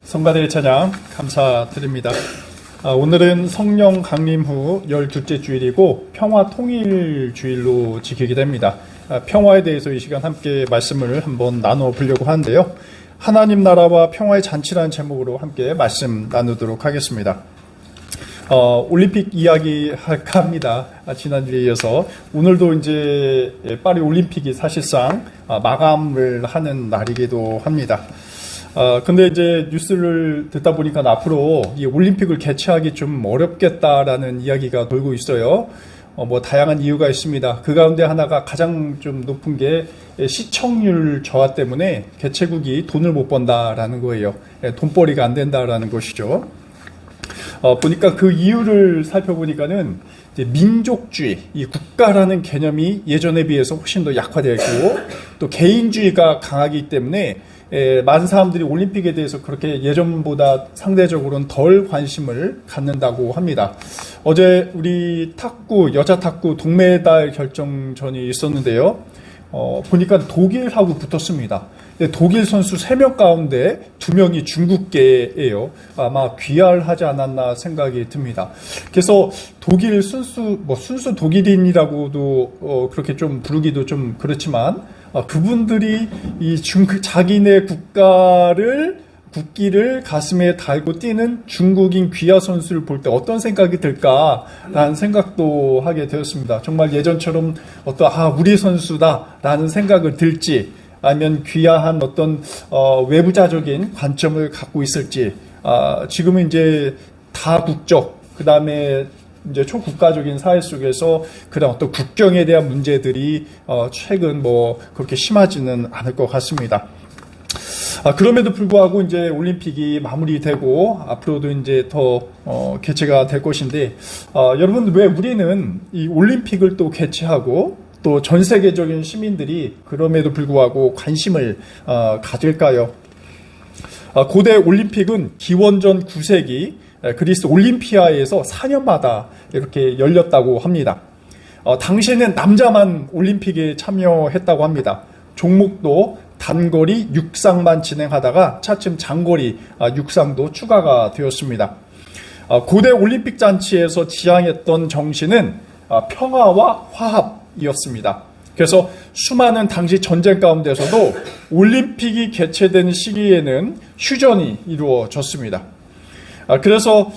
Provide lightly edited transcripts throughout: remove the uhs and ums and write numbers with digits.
성가대 찬양 감사드립니다. 오늘은 성령 강림 후 12째 주일이고 평화 통일 주일로 지키게 됩니다. 평화에 대해서 이 시간 함께 말씀을 한번 나눠 보려고 하는데요. 하나님 나라와 평화의 잔치라는 제목으로 함께 말씀 나누도록 하겠습니다. 올림픽 이야기 할까 합니다. 지난주에 이어서 오늘도 이제 파리 올림픽이 사실상 마감을 하는 날이기도 합니다. 근데 이제 뉴스를 듣다 보니까 앞으로 이 올림픽을 개최하기 좀 어렵겠다라는 이야기가 돌고 있어요. 뭐 다양한 이유가 있습니다. 그 가운데 하나가 가장 좀 높은 게 시청률 저하 때문에 개최국이 돈을 못 번다라는 거예요. 돈벌이가 안 된다라는 것이죠. 보니까 그 이유를 살펴보니까는 이제 민족주의, 이 국가라는 개념이 예전에 비해서 훨씬 더 약화되어 있고 또 개인주의가 강하기 때문에 많은 사람들이 올림픽에 대해서 그렇게 예전보다 상대적으로는 덜 관심을 갖는다고 합니다. 어제 우리 탁구, 여자 탁구 동메달 결정전이 있었는데요. 보니까 독일하고 붙었습니다. 독일 선수 3명 가운데 2명이 중국계예요. 아마 귀화하지 않았나 생각이 듭니다. 그래서 독일 순수 독일인이라고도 그렇게 좀 부르기도 좀 그렇지만 그분들이 자기네 국기를 가슴에 달고 뛰는 중국인 귀화 선수를 볼 때 어떤 생각이 들까라는 생각도 하게 되었습니다. 정말 예전처럼 우리 선수다라는 생각을 들지 아니면 귀화한 어떤 외부자적인 관점을 갖고 있을지 지금은 이제 다국적 그 다음에 이제 초국가적인 사회 속에서 그런 어떤 국경에 대한 문제들이 최근 그렇게 심하지는 않을 것 같습니다. 그럼에도 불구하고 이제 올림픽이 마무리되고 앞으로도 이제 더 개최가 될 것인데 여러분 왜 우리는 이 올림픽을 또 개최하고 또 전 세계적인 시민들이 그럼에도 불구하고 관심을 가질까요? 고대 올림픽은 기원전 9세기 그리스 올림피아에서 4년마다 이렇게 열렸다고 합니다. 당시에는 남자만 올림픽에 참여했다고 합니다. 종목도 단거리 육상만 진행하다가 차츰 장거리 육상도 추가가 되었습니다. 고대 올림픽 잔치에서 지향했던 정신은 평화와 화합이었습니다. 그래서 수많은 당시 전쟁 가운데서도 올림픽이 개최된 시기에는 휴전이 이루어졌습니다. 그래서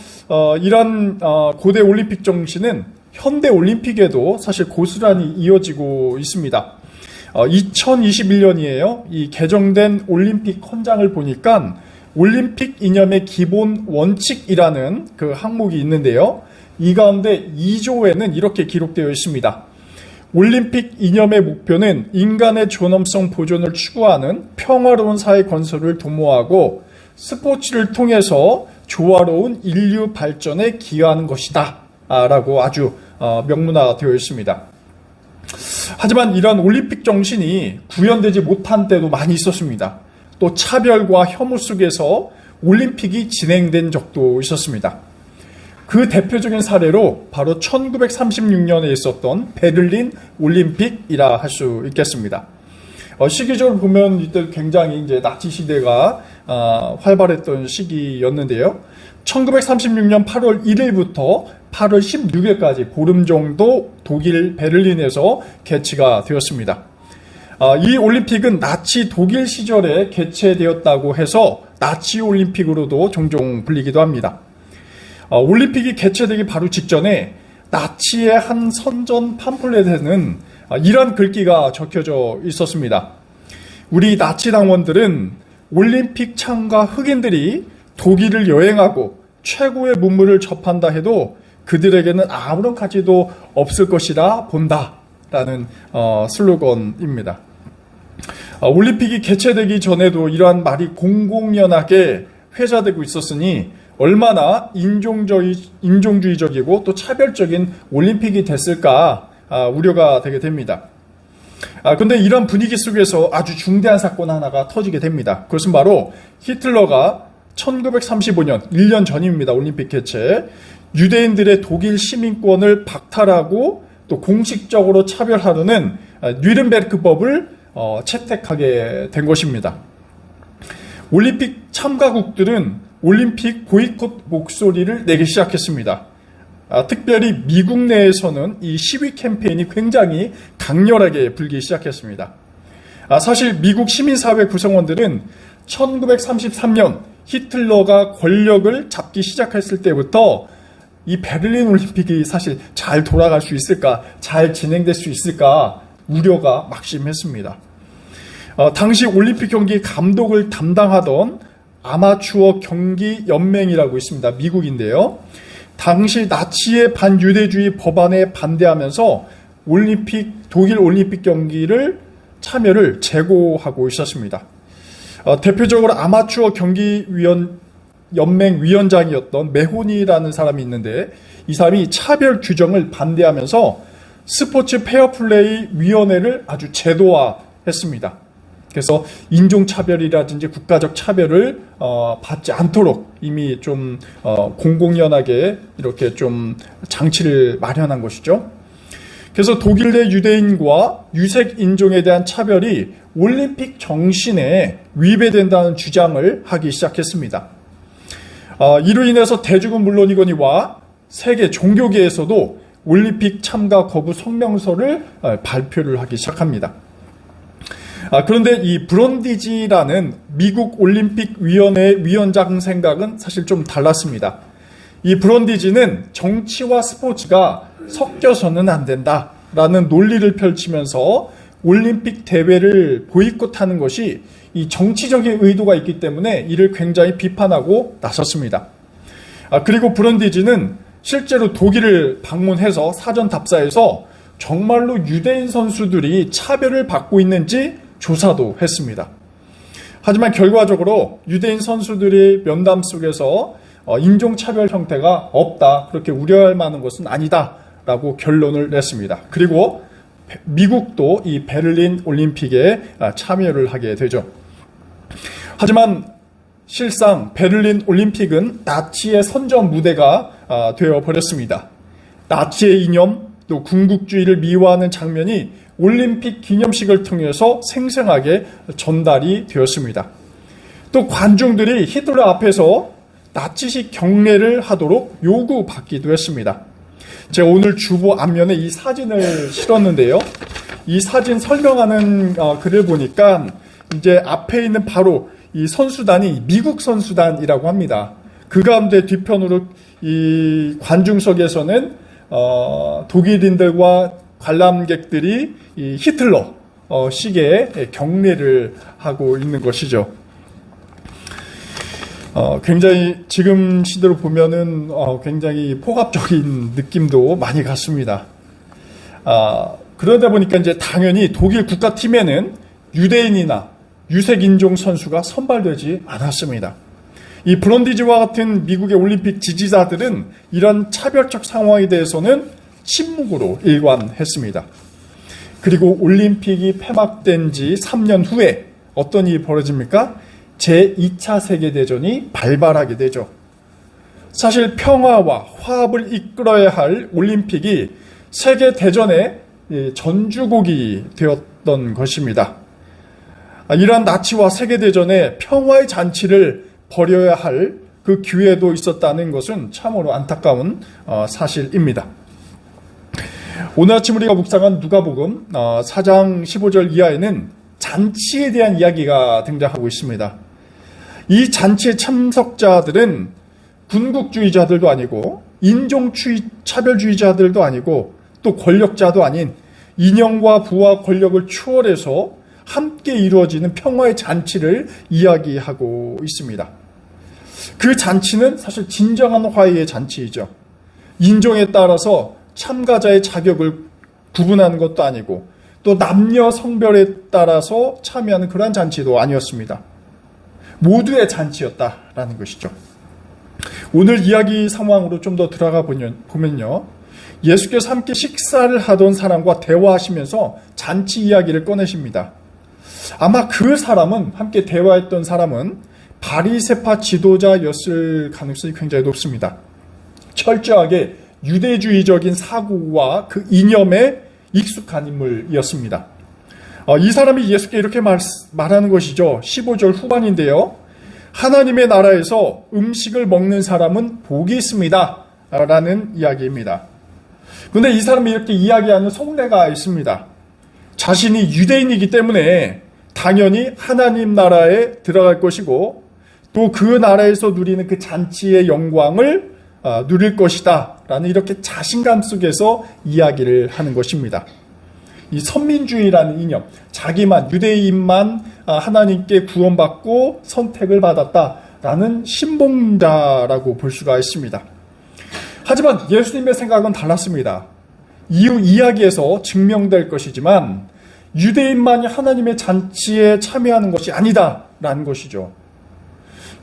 이런 고대 올림픽 정신은 현대 올림픽에도 사실 고스란히 이어지고 있습니다. 2021년이에요. 이 개정된 올림픽 헌장을 보니까 올림픽 이념의 기본 원칙이라는 그 항목이 있는데요. 이 가운데 2조에는 이렇게 기록되어 있습니다. 올림픽 이념의 목표는 인간의 존엄성 보존을 추구하는 평화로운 사회 건설을 도모하고 스포츠를 통해서 조화로운 인류 발전에 기여하는 것이다 라고 아주 명문화되어 있습니다. 하지만 이러한 올림픽 정신이 구현되지 못한 때도 많이 있었습니다. 또 차별과 혐오 속에서 올림픽이 진행된 적도 있었습니다. 그 대표적인 사례로 바로 1936년에 있었던 베를린 올림픽이라 할 수 있겠습니다. 시기적으로 보면 이때 굉장히 이제 나치 시대가 활발했던 시기였는데요. 1936년 8월 1일부터 8월 16일까지 보름 정도 독일 베를린에서 개최가 되었습니다. 이 올림픽은 나치 독일 시절에 개최되었다고 해서 나치 올림픽으로도 종종 불리기도 합니다. 올림픽이 개최되기 바로 직전에 나치의 한 선전 팜플렛에는 이런 글귀가 적혀져 있었습니다. 우리 나치 당원들은 올림픽 참가 흑인들이 독일을 여행하고 최고의 문물을 접한다 해도 그들에게는 아무런 가치도 없을 것이라 본다 라는 슬로건입니다. 올림픽이 개최되기 전에도 이러한 말이 공공연하게 회자되고 있었으니 얼마나 인종주의적이고 또 차별적인 올림픽이 됐을까 우려가 되게 됩니다. 그런데 이런 분위기 속에서 아주 중대한 사건 하나가 터지게 됩니다. 그것은 바로 히틀러가 1935년 1년 전입니다. 올림픽 개최 유대인들의 독일 시민권을 박탈하고 또 공식적으로 차별하려는 뉘른베르크법을 채택하게 된 것입니다. 올림픽 참가국들은 올림픽 보이콧 목소리를 내기 시작했습니다. 특별히 미국 내에서는 이 시위 캠페인이 굉장히 강렬하게 불기 시작했습니다. 사실 미국 시민사회 구성원들은 1933년 히틀러가 권력을 잡기 시작했을 때부터 이 베를린 올림픽이 사실 잘 돌아갈 수 있을까, 잘 진행될 수 있을까 우려가 막심했습니다. 당시 올림픽 경기 감독을 담당하던 아마추어 경기 연맹이라고 있습니다. 미국인데요. 당시 나치의 반유대주의 법안에 반대하면서 독일 올림픽 경기를 참여를 제고하고 있었습니다. 대표적으로 아마추어 경기위원 연맹 위원장이었던 메호니라는 사람이 있는데 이 사람이 차별 규정을 반대하면서 스포츠 페어플레이 위원회를 아주 제도화했습니다. 그래서 인종차별이라든지 국가적 차별을 받지 않도록 이미 좀 공공연하게 이렇게 좀 장치를 마련한 것이죠. 그래서 독일 내 유대인과 유색 인종에 대한 차별이 올림픽 정신에 위배된다는 주장을 하기 시작했습니다. 이로 인해서 대중은 물론이거니와 세계 종교계에서도 올림픽 참가 거부 성명서를 발표를 하기 시작합니다. 그런데 이 브론디지라는 미국 올림픽 위원회 위원장 생각은 사실 좀 달랐습니다. 이 브론디지는 정치와 스포츠가 섞여서는 안 된다라는 논리를 펼치면서 올림픽 대회를 보이콧하는 것이 이 정치적인 의도가 있기 때문에 이를 굉장히 비판하고 나섰습니다. 그리고 브론디지는 실제로 독일을 방문해서 사전 답사에서 정말로 유대인 선수들이 차별을 받고 있는지 조사도 했습니다. 하지만 결과적으로 유대인 선수들의 면담 속에서 인종차별 형태가 없다, 그렇게 우려할 만한 것은 아니다라고 결론을 냈습니다. 그리고 미국도 이 베를린 올림픽에 참여를 하게 되죠. 하지만 실상 베를린 올림픽은 나치의 선전 무대가 되어버렸습니다. 나치의 이념, 또 군국주의를 미화하는 장면이 올림픽 기념식을 통해서 생생하게 전달이 되었습니다. 또 관중들이 히틀러 앞에서 나치식 경례를 하도록 요구받기도 했습니다. 제가 오늘 주보 앞면에 이 사진을 실었는데요. 이 사진 설명하는 글을 보니까 이제 앞에 있는 바로 이 선수단이 미국 선수단이라고 합니다. 그 가운데 뒤편으로 이 관중석에서는 독일인들과 관람객들이 이 히틀러 식의 경례를 하고 있는 것이죠. 굉장히 지금 시대로 보면은 굉장히 폭압적인 느낌도 많이 갔습니다. 그러다 보니까 이제 당연히 독일 국가팀에는 유대인이나 유색인종 선수가 선발되지 않았습니다. 이 브론디지와 같은 미국의 올림픽 지지자들은 이런 차별적 상황에 대해서는 침묵으로 일관했습니다. 그리고 올림픽이 폐막된 지 3년 후에 어떤 일이 벌어집니까? 제2차 세계대전이 발발하게 되죠. 사실 평화와 화합을 이끌어야 할 올림픽이 세계대전의 전주곡이 되었던 것입니다. 이러한 나치와 세계대전에 평화의 잔치를 벌여야 할 그 기회도 있었다는 것은 참으로 안타까운 사실입니다. 오늘 아침 우리가 묵상한 누가복음 4장 15절 이하에는 잔치에 대한 이야기가 등장하고 있습니다. 이 잔치의 참석자들은 군국주의자들도 아니고 인종차별주의자들도 아니고 또 권력자도 아닌 인형과 부와 권력을 추월해서 함께 이루어지는 평화의 잔치를 이야기하고 있습니다. 그 잔치는 사실 진정한 화해의 잔치이죠. 인종에 따라서 참가자의 자격을 구분하는 것도 아니고 또 남녀 성별에 따라서 참여하는 그러한 잔치도 아니었습니다. 모두의 잔치였다라는 것이죠. 오늘 이야기 상황으로 좀 더 들어가 보면요. 예수께서 함께 식사를 하던 사람과 대화하시면서 잔치 이야기를 꺼내십니다. 아마 그 사람은, 함께 대화했던 사람은 바리새파 지도자였을 가능성이 굉장히 높습니다. 철저하게 유대주의적인 사고와 그 이념에 익숙한 인물이었습니다. 이 사람이 예수께 이렇게 말하는 것이죠. 15절 후반인데요. 하나님의 나라에서 음식을 먹는 사람은 복이 있습니다. 라는 이야기입니다. 그런데 이 사람이 이렇게 이야기하는 속내가 있습니다. 자신이 유대인이기 때문에 당연히 하나님 나라에 들어갈 것이고 또 그 나라에서 누리는 그 잔치의 영광을 누릴 것이다 라는 이렇게 자신감 속에서 이야기를 하는 것입니다. 이 선민주의라는 이념, 자기만 유대인만 하나님께 구원받고 선택을 받았다라는 신봉자라고 볼 수가 있습니다. 하지만 예수님의 생각은 달랐습니다. 이후 이야기에서 증명될 것이지만 유대인만이 하나님의 잔치에 참여하는 것이 아니다라는 것이죠.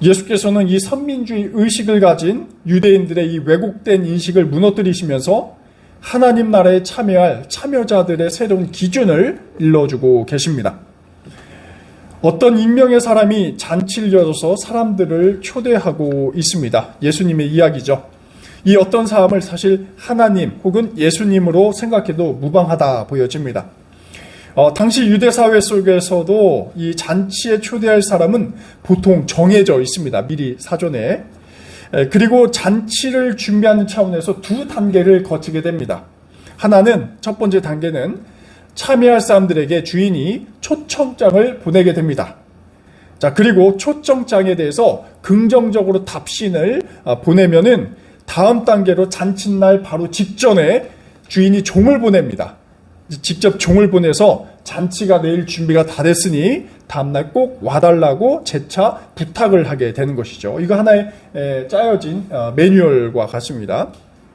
예수께서는 이 선민주의 의식을 가진 유대인들의 이 왜곡된 인식을 무너뜨리시면서 하나님 나라에 참여할 참여자들의 새로운 기준을 일러주고 계십니다. 어떤 익명의 사람이 잔치를 열어서 사람들을 초대하고 있습니다. 예수님의 이야기죠. 이 어떤 사람을 사실 하나님 혹은 예수님으로 생각해도 무방하다 보여집니다. 당시 유대사회 속에서도 이 잔치에 초대할 사람은 보통 정해져 있습니다. 미리 사전에. 그리고 잔치를 준비하는 차원에서 두 단계를 거치게 됩니다. 하나는, 첫 번째 단계는 참여할 사람들에게 주인이 초청장을 보내게 됩니다. 자, 그리고 초청장에 대해서 긍정적으로 답신을 보내면은 다음 단계로 잔칫날 바로 직전에 주인이 종을 보냅니다. 직접 종을 보내서 잔치가 내일 준비가 다 됐으니 다음날 꼭 와달라고 재차 부탁을 하게 되는 것이죠. 이거 하나의 짜여진 매뉴얼과 같습니다.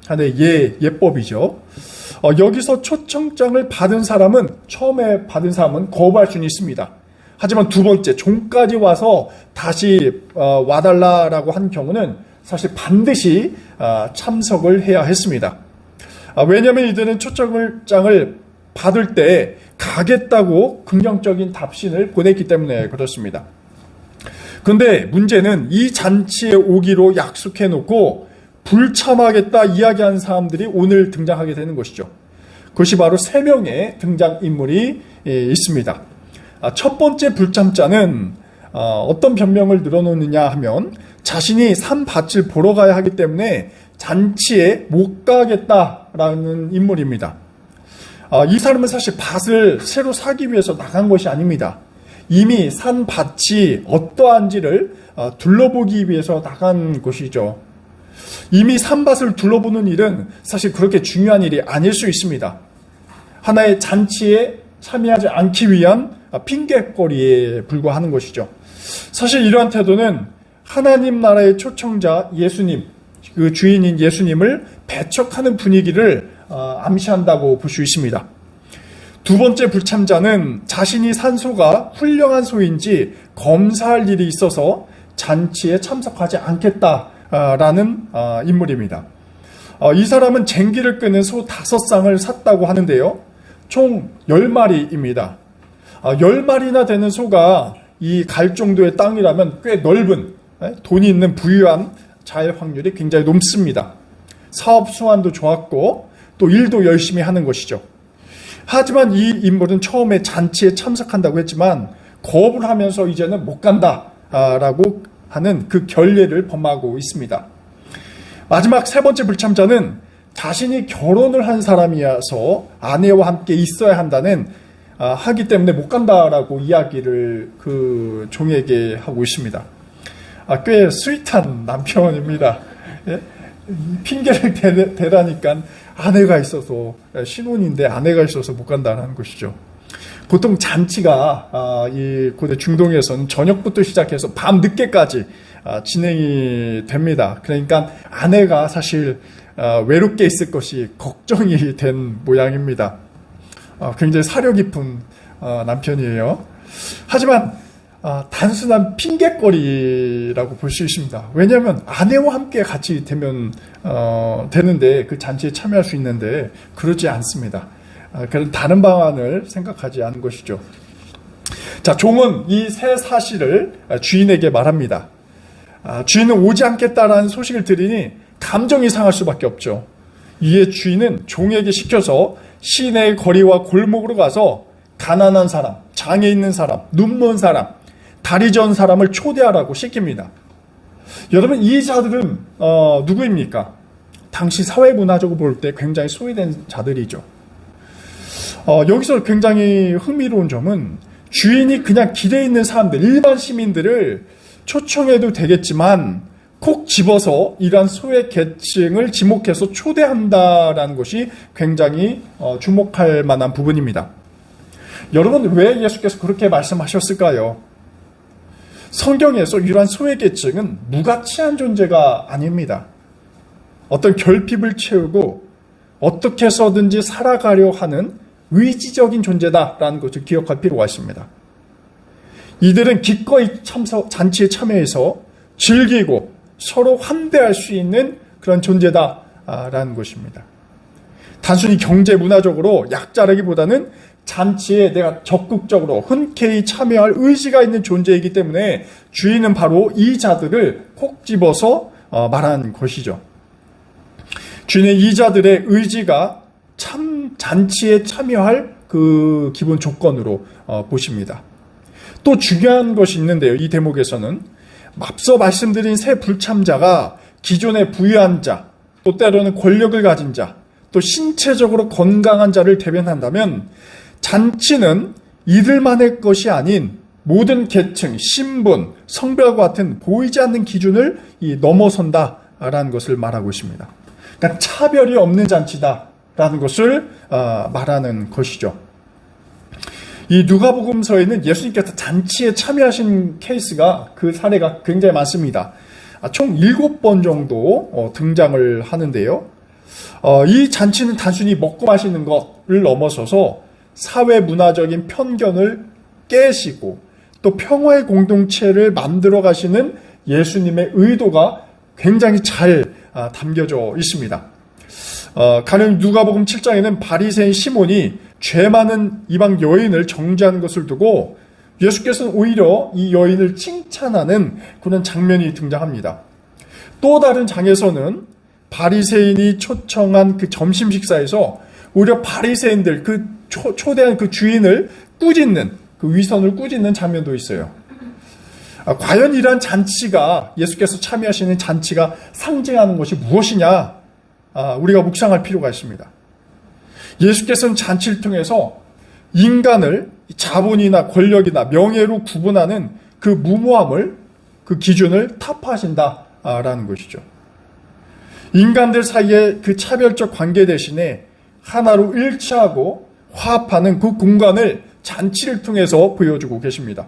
하나의 예법이죠. 여기서 초청장을 받은 사람은, 처음에 받은 사람은 거부할 수는 있습니다. 하지만 두 번째, 종까지 와서 다시 와달라라고 한 경우는 사실 반드시 참석을 해야 했습니다. 왜냐하면 이들은 초청장을 받을 때 가겠다고 긍정적인 답신을 보냈기 때문에 그렇습니다. 그런데 문제는 이 잔치에 오기로 약속해놓고 불참하겠다 이야기하는 사람들이 오늘 등장하게 되는 것이죠. 그것이 바로 3명의 등장인물이 있습니다. 첫 번째 불참자는 어떤 변명을 늘어놓느냐 하면 자신이 산밭을 보러 가야 하기 때문에 잔치에 못 가겠다라는 인물입니다. 이 사람은 사실 밭을 새로 사기 위해서 나간 것이 아닙니다. 이미 산 밭이 어떠한지를 둘러보기 위해서 나간 것이죠. 이미 산밭을 둘러보는 일은 사실 그렇게 중요한 일이 아닐 수 있습니다. 하나의 잔치에 참여하지 않기 위한 핑계거리에 불과하는 것이죠. 사실 이러한 태도는 하나님 나라의 초청자 예수님, 그 주인인 예수님을 배척하는 분위기를 암시한다고 볼 수 있습니다. 두 번째 불참자는 자신이 산 소가 훌륭한 소인지 검사할 일이 있어서 잔치에 참석하지 않겠다라는 인물입니다. 이 사람은 쟁기를 끄는 소 5쌍을 샀다고 하는데요. 총 10마리입니다. 10마리나 되는 소가 이 갈 정도의 땅이라면 꽤 넓은, 돈이 있는 부유한 자일 확률이 굉장히 높습니다. 사업 수완도 좋았고 또 일도 열심히 하는 것이죠. 하지만 이 인물은 처음에 잔치에 참석한다고 했지만 거부를 하면서 이제는 못 간다라고 하는 그 결례를 범하고 있습니다. 마지막 세 번째 불참자는 자신이 결혼을 한 사람이어서 아내와 함께 있어야 한다는 하기 때문에 못 간다라고 이야기를 그 종에게 하고 있습니다. 꽤 스윗한 남편입니다. 예? 핑계를 대라니까 아내가 있어서, 신혼인데 아내가 있어서 못 간다는 것이죠. 보통 잔치가 이 고대 중동에서는 저녁부터 시작해서 밤 늦게까지 진행이 됩니다. 그러니까 아내가 사실 외롭게 있을 것이 걱정이 된 모양입니다. 굉장히 사려 깊은 남편이에요. 하지만 단순한 핑계거리라고 볼 수 있습니다. 왜냐하면 아내와 함께 같이 되면 되는데 그 잔치에 참여할 수 있는데 그러지 않습니다. 그런 다른 방안을 생각하지 않은 것이죠. 자, 종은 이 새 사실을 주인에게 말합니다. 주인은 오지 않겠다라는 소식을 들으니 감정이 상할 수밖에 없죠. 이에 주인은 종에게 시켜서 시내의 거리와 골목으로 가서 가난한 사람, 장애 있는 사람, 눈먼 사람, 다리 전 사람을 초대하라고 시킵니다. 여러분, 이 자들은 누구입니까? 당시 사회 문화적으로 볼 때 굉장히 소외된 자들이죠. 여기서 굉장히 흥미로운 점은 주인이 그냥 길에 있는 사람들, 일반 시민들을 초청해도 되겠지만 콕 집어서 이러한 소외 계층을 지목해서 초대한다라는 것이 굉장히 주목할 만한 부분입니다. 여러분, 왜 예수께서 그렇게 말씀하셨을까요? 성경에서 이러한 소외 계층은 무가치한 존재가 아닙니다. 어떤 결핍을 채우고 어떻게 해서든지 살아가려 하는 의지적인 존재다라는 것을 기억할 필요가 있습니다. 이들은 기꺼이 잔치에 참여해서 즐기고 서로 환대할 수 있는 그런 존재다라는 것입니다. 단순히 경제 문화적으로 약자라기보다는 잔치에 내가 적극적으로 흔쾌히 참여할 의지가 있는 존재이기 때문에 주인은 바로 이 자들을 콕 집어서 말한 것이죠. 주인은 이 자들의 의지가 참 잔치에 참여할 그 기본 조건으로 보십니다. 또 중요한 것이 있는데요. 이 대목에서는 앞서 말씀드린 세 불참자가 기존의 부유한 자, 또 때로는 권력을 가진 자, 또 신체적으로 건강한 자를 대변한다면 잔치는 이들만의 것이 아닌 모든 계층, 신분, 성별과 같은 보이지 않는 기준을 넘어선다라는 것을 말하고 있습니다. 그러니까 차별이 없는 잔치다라는 것을 말하는 것이죠. 이 누가복음서에는 예수님께서 잔치에 참여하신 케이스가, 그 사례가 굉장히 많습니다. 총 7번 정도 등장을 하는데요. 이 잔치는 단순히 먹고 마시는 것을 넘어서서 사회 문화적인 편견을 깨시고 또 평화의 공동체를 만들어 가시는 예수님의 의도가 굉장히 잘 담겨져 있습니다. 가령 누가복음 7장에는 바리새인 시몬이 죄 많은 이방 여인을 정죄하는 것을 두고 예수께서는 오히려 이 여인을 칭찬하는 그런 장면이 등장합니다. 또 다른 장에서는 바리새인이 초청한 그 점심 식사에서 오히려 바리새인들, 그 초대한 그 주인을 꾸짖는, 그 위선을 꾸짖는 장면도 있어요. 과연 이러한 잔치가, 예수께서 참여하시는 잔치가 상징하는 것이 무엇이냐? 우리가 묵상할 필요가 있습니다. 예수께서는 잔치를 통해서 인간을 자본이나 권력이나 명예로 구분하는 그 무모함을, 그 기준을 타파하신다라는 것이죠. 인간들 사이의 그 차별적 관계 대신에 하나로 일치하고 화합하는 그 공간을 잔치를 통해서 보여주고 계십니다.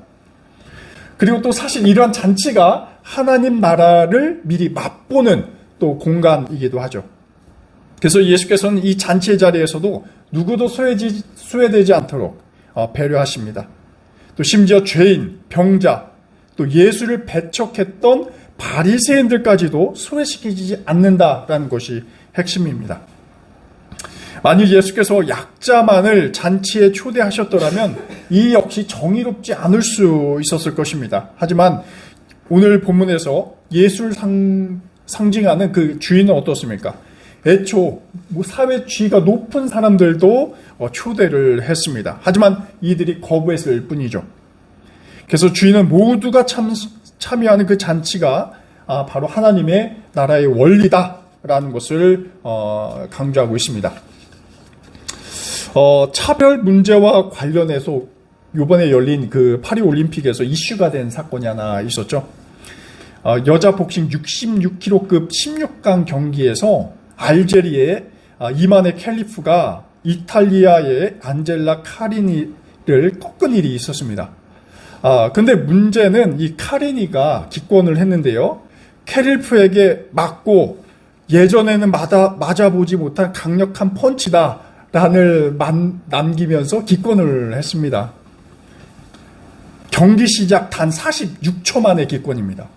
그리고 또 사실 이러한 잔치가 하나님 나라를 미리 맛보는 또 공간이기도 하죠. 그래서 예수께서는 이 잔치의 자리에서도 누구도 소외되지 않도록 배려하십니다. 또 심지어 죄인, 병자, 또 예수를 배척했던 바리새인들까지도 소외시키지 않는다라는 것이 핵심입니다. 만일 예수께서 약자만을 잔치에 초대하셨더라면 이 역시 정의롭지 않을 수 있었을 것입니다. 하지만 오늘 본문에서 예수를 상징하는 그 주인은 어떻습니까? 애초 사회 지위가 높은 사람들도 초대를 했습니다. 하지만 이들이 거부했을 뿐이죠. 그래서 주인은 모두가 참여하는 그 잔치가 바로 하나님의 나라의 원리다라는 것을 강조하고 있습니다. 차별 문제와 관련해서 이번에 열린 그 파리 올림픽에서 이슈가 된 사건이 하나 있었죠. 여자 복싱 66kg급 16강 경기에서 알제리의 이만의 캘리프가 이탈리아의 안젤라 카리니를 꺾은 일이 있었습니다. 근데 문제는 이 카리니가 기권을 했는데요. 캘리프에게 맞고 예전에는 맞아보지 못한 강력한 펀치다 라는 남기면서 기권을 했습니다. 경기 시작 단 46초 만의 기권입니다.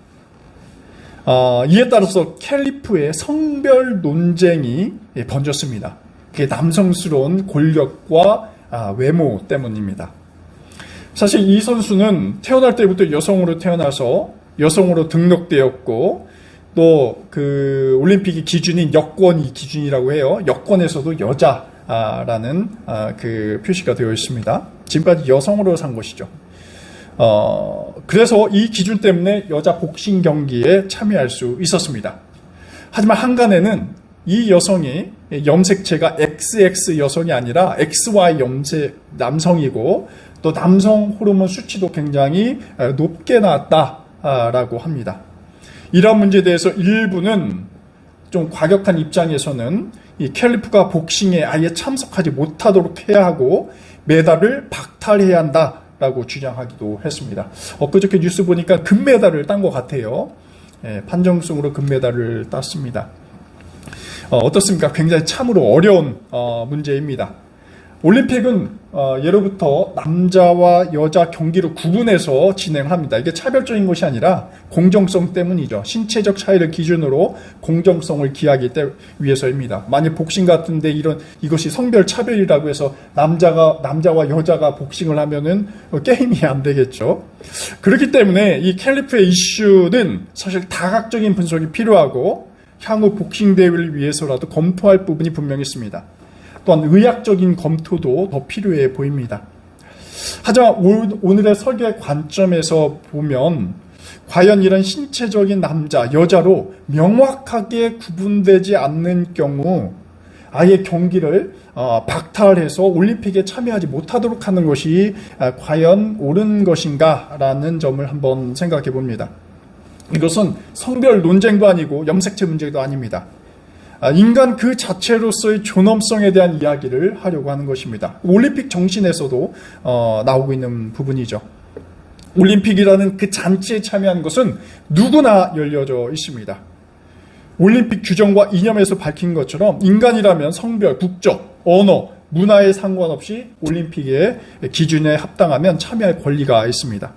이에 따라서 캘리프의 성별 논쟁이 번졌습니다. 그게 남성스러운 권력과 외모 때문입니다. 사실 이 선수는 태어날 때부터 여성으로 태어나서 여성으로 등록되었고 또 그 올림픽의 기준인 여권이 기준이라고 해요. 여권에서도 여자라는 그 표시가 되어 있습니다. 지금까지 여성으로 산 것이죠. 그래서 이 기준 때문에 여자 복싱 경기에 참여할 수 있었습니다. 하지만 한간에는 이 여성이 염색체가 XX 여성이 아니라 XY 염색 남성이고 또 남성 호르몬 수치도 굉장히 높게 나왔다라고 합니다. 이러한 문제에 대해서 일부는 좀 과격한 입장에서는 이 캘리프가 복싱에 아예 참석하지 못하도록 해야 하고 메달을 박탈해야 한다라고 주장하기도 했습니다. 엊그저께 뉴스 보니까 금메달을 딴 것 같아요. 판정승으로 금메달을 땄습니다. 어떻습니까? 굉장히 참으로 어려운 문제입니다. 올림픽은 예로부터 남자와 여자 경기를 구분해서 진행합니다. 이게 차별적인 것이 아니라 공정성 때문이죠. 신체적 차이를 기준으로 공정성을 기하기 위해서입니다. 만약 복싱 같은데 이것이 성별 차별이라고 해서 남자와 여자가 복싱을 하면은 게임이 안 되겠죠. 그렇기 때문에 이 캘리프의 이슈는 사실 다각적인 분석이 필요하고 향후 복싱 대회를 위해서라도 검토할 부분이 분명히 있습니다. 또한 의학적인 검토도 더 필요해 보입니다. 하지만 오늘의 설교의 관점에서 보면 과연 이런 신체적인 남자, 여자로 명확하게 구분되지 않는 경우 아예 경기를 박탈해서 올림픽에 참여하지 못하도록 하는 것이 과연 옳은 것인가라는 점을 한번 생각해 봅니다. 이것은 성별 논쟁도 아니고 염색체 문제도 아닙니다. 인간 그 자체로서의 존엄성에 대한 이야기를 하려고 하는 것입니다. 올림픽 정신에서도 나오고 있는 부분이죠. 올림픽이라는 그 잔치에 참여하는 것은 누구나 열려져 있습니다. 올림픽 규정과 이념에서 밝힌 것처럼 인간이라면 성별, 국적, 언어, 문화에 상관없이 올림픽의 기준에 합당하면 참여할 권리가 있습니다.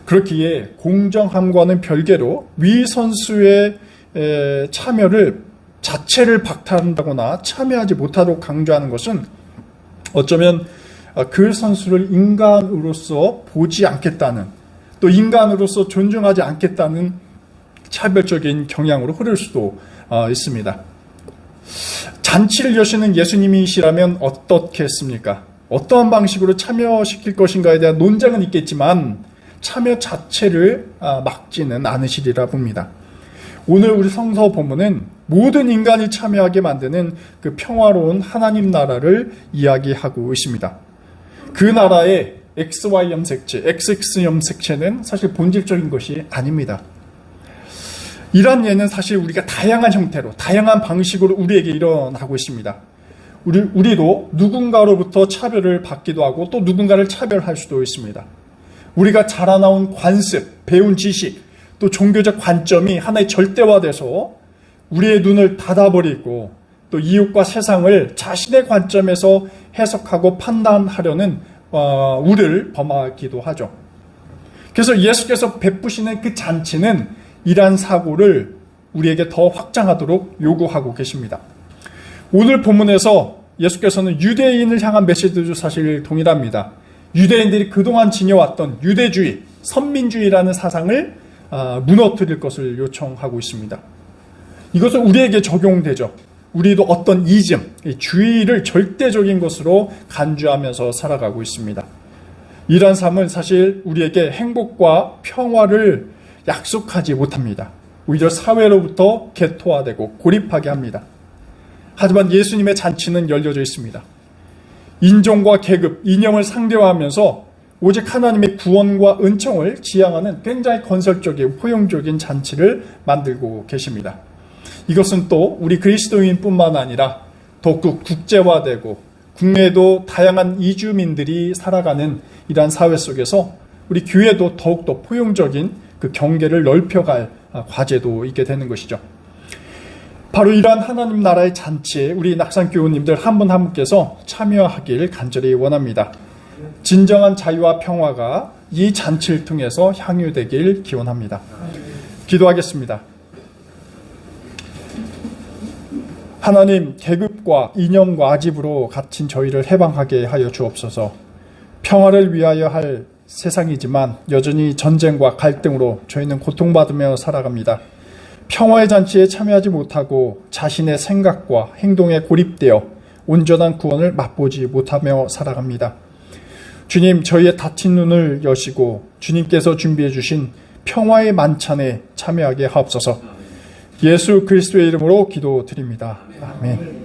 그렇기에 공정함과는 별개로 위 선수의 참여를 자체를 박탈한다거나 참여하지 못하도록 강조하는 것은 어쩌면 그 선수를 인간으로서 보지 않겠다는, 또 인간으로서 존중하지 않겠다는 차별적인 경향으로 흐를 수도 있습니다. 잔치를 여시는 예수님이시라면 어떻게 했습니까? 어떠한 방식으로 참여시킬 것인가에 대한 논쟁은 있겠지만 참여 자체를 막지는 않으시리라 봅니다. 오늘 우리 성서 본문은 모든 인간이 참여하게 만드는 그 평화로운 하나님 나라를 이야기하고 있습니다. 그 나라의 XY 염색체, XX 염색체는 사실 본질적인 것이 아닙니다. 이런 예는 사실 우리가 다양한 형태로, 다양한 방식으로 우리에게 일어나고 있습니다. 우리도 누군가로부터 차별을 받기도 하고 또 누군가를 차별할 수도 있습니다. 우리가 자라나온 관습, 배운 지식, 또 종교적 관점이 하나의 절대화돼서 우리의 눈을 닫아버리고 또 이웃과 세상을 자신의 관점에서 해석하고 판단하려는 우를 범하기도 하죠. 그래서 예수께서 베푸시는 그 잔치는 이러한 사고를 우리에게 더 확장하도록 요구하고 계십니다. 오늘 본문에서 예수께서는 유대인을 향한 메시지도 사실 동일합니다. 유대인들이 그동안 지녀왔던 유대주의, 선민주의라는 사상을 무너뜨릴 것을 요청하고 있습니다. 이것은 우리에게 적용되죠. 우리도 어떤 이즘, 주의를 절대적인 것으로 간주하면서 살아가고 있습니다. 이러한 삶은 사실 우리에게 행복과 평화를 약속하지 못합니다. 오히려 사회로부터 개토화되고 고립하게 합니다. 하지만 예수님의 잔치는 열려져 있습니다. 인종과 계급, 이념을 상대화하면서 오직 하나님의 구원과 은총을 지향하는 굉장히 건설적인, 포용적인 잔치를 만들고 계십니다. 이것은 또 우리 그리스도인뿐만 아니라 더욱 국제화되고 국내에도 다양한 이주민들이 살아가는 이러한 사회 속에서 우리 교회도 더욱더 포용적인 그 경계를 넓혀갈 과제도 있게 되는 것이죠. 바로 이러한 하나님 나라의 잔치에 우리 낙산교우님들 한 분 한 분께서 참여하길 간절히 원합니다. 진정한 자유와 평화가 이 잔치를 통해서 향유되길 기원합니다. 기도하겠습니다. 하나님, 계급과 이념과 아집으로 갇힌 저희를 해방하게 하여 주옵소서. 평화를 위하여 할 세상이지만 여전히 전쟁과 갈등으로 저희는 고통받으며 살아갑니다. 평화의 잔치에 참여하지 못하고 자신의 생각과 행동에 고립되어 온전한 구원을 맛보지 못하며 살아갑니다. 주님, 저희의 닫힌 눈을 여시고 주님께서 준비해 주신 평화의 만찬에 참여하게 하옵소서. 예수 그리스도의 이름으로 기도드립니다. 아멘.